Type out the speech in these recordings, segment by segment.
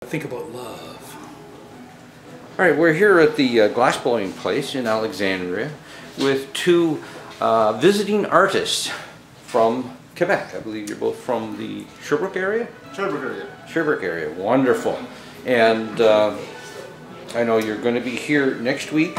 Think about love. All right, we're here at the glass blowing place in Alexandria with two visiting artists from Quebec. I believe you're both from the Sherbrooke area? Sherbrooke area. Sherbrooke area, wonderful. And I know you're going to be here next week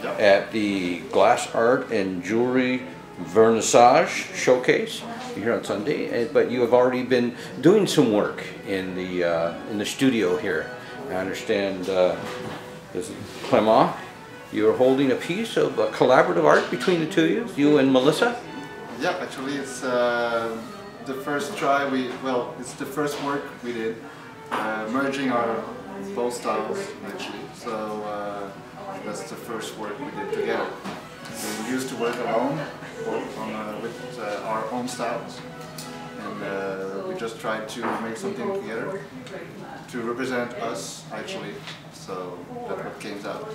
at the Glass Art and Jewelry Vernissage Showcase. You're here on Sunday, but you have already been doing some work in the studio here. I understand this is Clement. You're holding a piece of collaborative art between the two of you, you and Melissa. Yeah, actually, it's the first try. It's the first work we did, merging our both styles actually. So that's the first work we did together. We used to work alone, with our own styles, and we just tried to make something together to represent us actually. So that's what came out.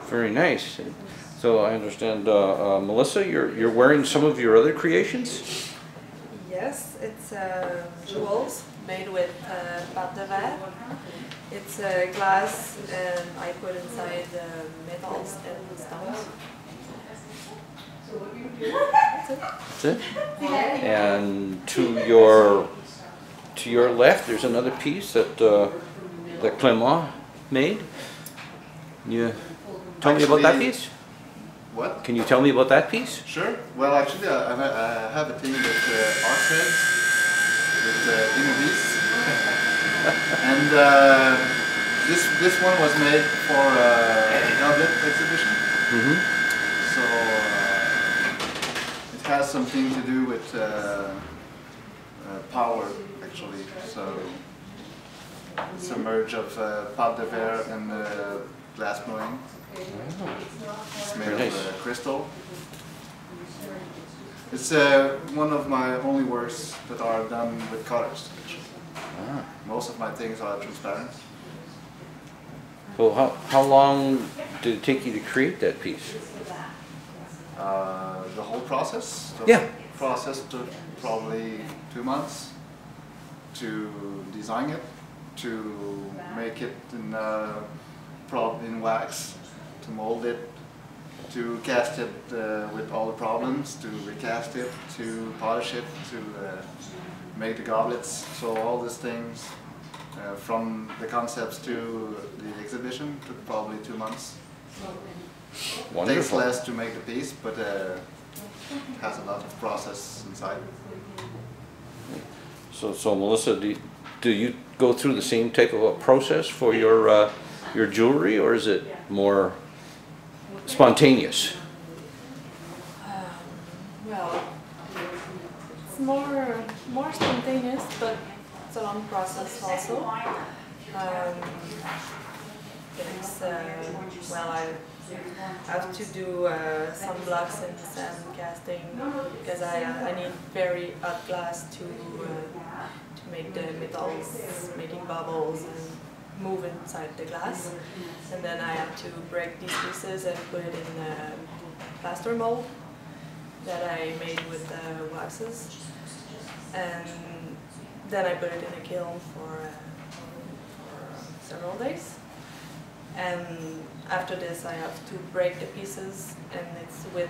Very nice. So I understand, Melissa, you're wearing some of your other creations? Yes, it's jewels made with pâte de verre. It's glass, and I put inside metals and stones. That's it? And to your left, there's another piece that that Clement made. Can you tell me about that piece? What? Can you tell me about that piece? Sure. Well, actually, I have a thing with art heads, with Inteview. And this one was made for a goblet exhibition. Mm-hmm. So it has something to do with power, actually. So it's a merge of pâte de verre and glass blowing. It's made of crystal. It's one of my only works that are done with colors. Most of my things are transparent. So how long did it take you to create that piece? The whole process? Yeah. The process took probably 2 months to design it, to make it in wax, to mold it, to cast it with all the problems, to recast it, to polish it, to make the goblets. So all these things, from the concepts to the exhibition, took probably 2 months. Wonderful. It takes less to make the piece, but it has a lot of process inside. So Melissa, do you go through the same type of a process for your jewelry, or is it more spontaneous? Well, it's more spontaneous, but it's a long process also. Well, I have to do some blocks in sand casting because I need very hot glass to make the metals, making bubbles and move inside the glass. And then I have to break these pieces and put it in a plaster mold that I made with waxes. And then I put it in a kiln for several days. And after this I have to break the pieces, and it's with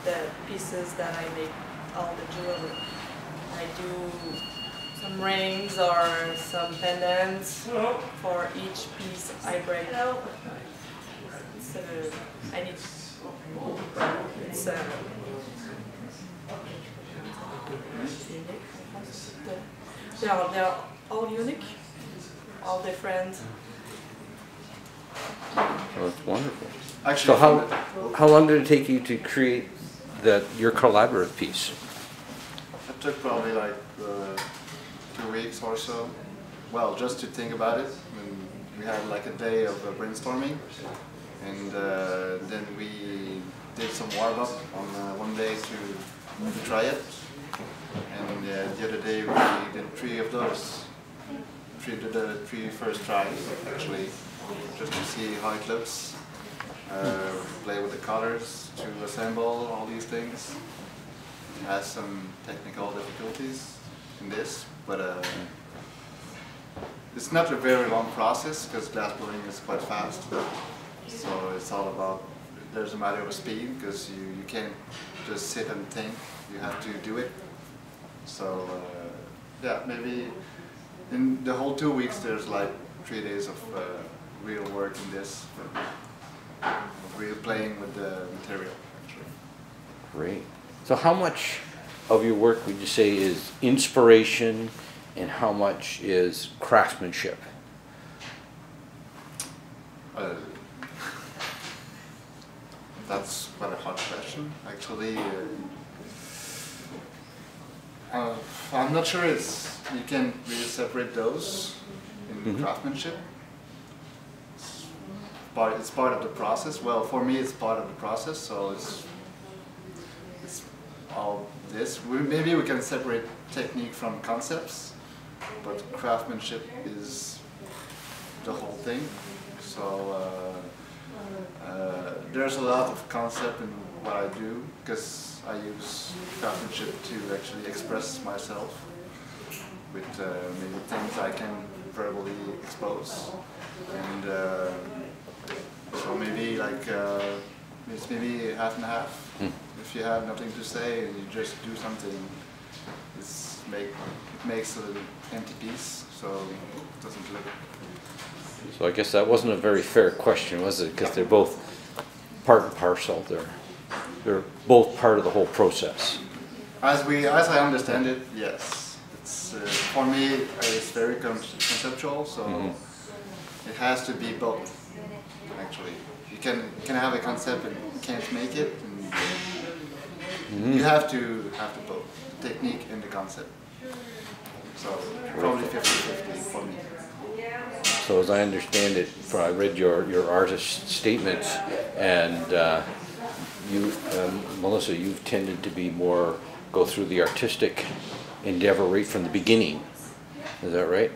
the pieces that I make all the jewelry. I do some rings or some pendants for each piece I break. I need. It's they're all unique, all different. Oh, that's wonderful. Actually, so how long did it take you to create your collaborative piece? It took probably like 2 weeks or so. Well, just to think about it. And we had like a day of brainstorming, and then we did some warm-up on one day to try it. And the other day we did 3 of those. The 3 first tries actually, just to see how it looks. Play with the colors to assemble all these things. It has some technical difficulties in this, but it's not a very long process because glass blowing is quite fast. So it's all about, there's a matter of speed because you can't just sit and think, you have to do it. So yeah, maybe in the whole 2 weeks there's like 3 days of real work in this, real playing with the material actually. Great. So how much of your work would you say is inspiration and how much is craftsmanship? That's quite a hard question, actually. I'm not sure you can really separate those in craftsmanship. It's part of the process. Well, for me, it's part of the process, so it's all this. Maybe we can separate technique from concepts, but craftsmanship is the whole thing. So there's a lot of concept in what I do because I use craftsmanship to actually express myself with maybe things I can verbally expose, and so maybe like it's maybe half and half. If you have nothing to say and you just do something, it makes an empty piece, so it doesn't look. So I guess that wasn't a very fair question, was it? Because they're both part and parcel. They're both part of the whole process. As I understand it, yes. It's for me it's very conceptual, so it has to be both. Actually, you can have a concept and can't make it. And you have to both technique and the concept. So probably 50-50 for me. So as I understand it, I read your artist statements, and you, Melissa, you've tended to be go through the artistic endeavor right from the beginning. Is that right?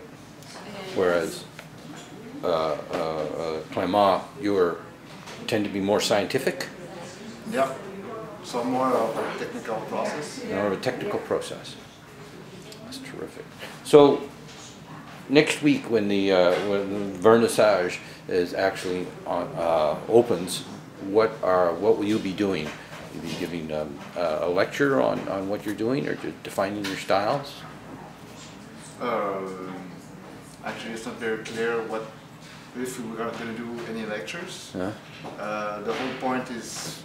Whereas Clément, you tend to be more scientific? Yeah. So more of a technical process. More of a technical process. That's terrific. So next week, when when Vernissage is actually opens, what will you be doing? Will you be giving a lecture on what you're doing, or just defining your styles? Actually, it's not very clear if we are going to do any lectures. Huh? The whole point is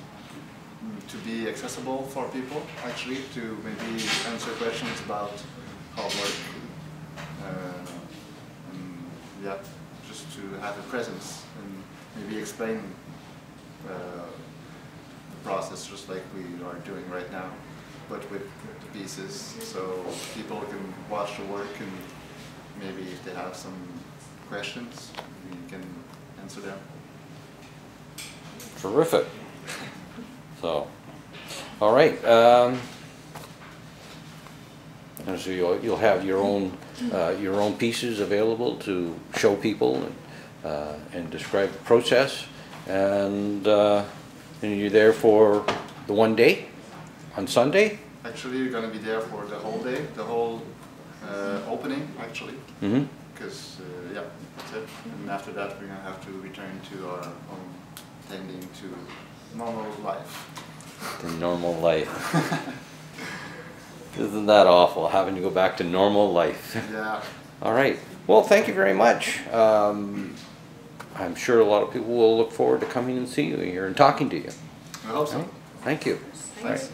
to be accessible for people, actually, to maybe answer questions about how work. Yeah, just to have a presence and maybe explain the process just like we are doing right now, but with the pieces, so people can watch the work and maybe if they have some questions, we can answer them. Terrific. So, all right. So you'll have your own pieces available to show people and describe the process, and you're there for the one day on Sunday. Actually, you're going to be there for the whole day, the whole opening actually. Because yeah, that's it. And after that, we're going to have to return to our own tending to normal life. To normal life. Isn't that awful, having to go back to normal life? Yeah. All right. Well, thank you very much. I'm sure a lot of people will look forward to coming and seeing you here and talking to you. I hope so. Thank you. Thanks. All right.